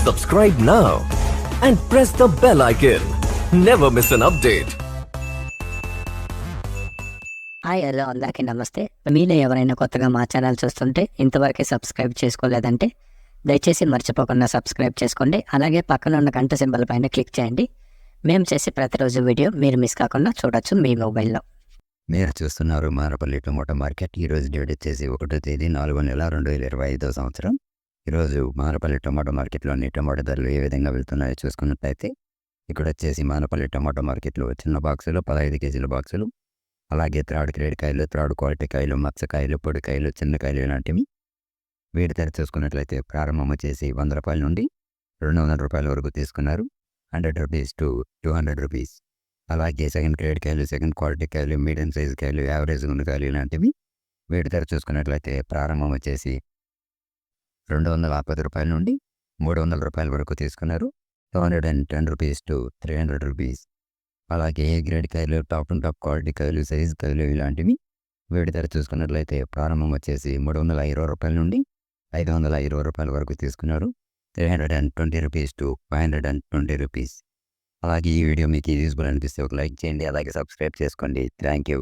Subscribe now and press the bell icon. Never miss an update. Hi hello అందరికీ నమస్తే. మీలో ఎవరైనా కొత్తగా మా ఛానల్ చూస్తుంటే ఇంతవరకు సబ్స్క్రైబ్ చేసుకోలేదంటే దయచేసి మర్చిపోకుండా సబ్స్క్రైబ్ చేసుకోండి. అలాగే పక్కన ఉన్న గంట సింబల్ పైన క్లిక్ చేయండి. మేము చేసే ప్రతిరోజు వీడియో మీరు మిస్ కాకుండా చూడొచ్చు మీ మొబైల్లో. మీరు చూస్తున్నారు మారపల్లి టొమాటో మార్కెట్. ఈరోజు డేట్ వచ్చేసి 1వ తేదీ 4వ నెల 2025 సంవత్సరం. ఈరోజు మారపల్లి టొమాటో మార్కెట్లోని టొమాటో ధరలు ఏ విధంగా వెళ్తున్నాయో చూసుకున్నట్లయితే ఇక్కడ వచ్చేసి మారపల్లి టొమాటో మార్కెట్లో చిన్న బాక్సులు 15 కేజీల బాక్సులు, అలాగే త్రాడు గ్రేడ్ కాయలు, త్రాడు క్వాలిటీ కాయలు, మచ్చకాయలు, పొడికాయలు, చిన్నకాయలు ఇలాంటివి వీటి ధర చూసుకున్నట్లయితే ప్రారంభం వచ్చేసి 100 రూపాయల నుండి 200 రూపాయల వరకు తీసుకున్నారు. 100 రూపీస్ టు 200 రూపీస్. అలాగే సెకండ్ గ్రేడ్ కాయలు, సెకండ్ క్వాలిటీ కాయలు, మీడియం సైజు కాయలు, యావరేజ్ గుండెకాయలు ఇలాంటివి వీటి ధర చూసుకున్నట్లయితే ప్రారంభం వచ్చేసి 250 రూపాయల నుండి 300 రూపాయల వరకు తీసుకున్నారు. 210 రూపీస్ టు 300 రూపీస్. అలాగే ఏ గ్రేడ్ కాయలు, టాప్ అండ్ టాప్ క్వాలిటీ కాయలు, సైజు కాయలు ఇలాంటివి వీటి ధర చూసుకున్నట్లయితే ప్రారంభం వచ్చేసి 320 రూపాయల నుండి 520 రూపాయల వరకు తీసుకున్నారు. 320 రూపీస్ టు 520 రూపీస్. అలాగే ఈ వీడియో మీకు యూజ్ఫుల్ అనిపిస్తే ఒక లైక్ చేయండి, అలాగే సబ్స్క్రైబ్ చేసుకోండి. Thank you.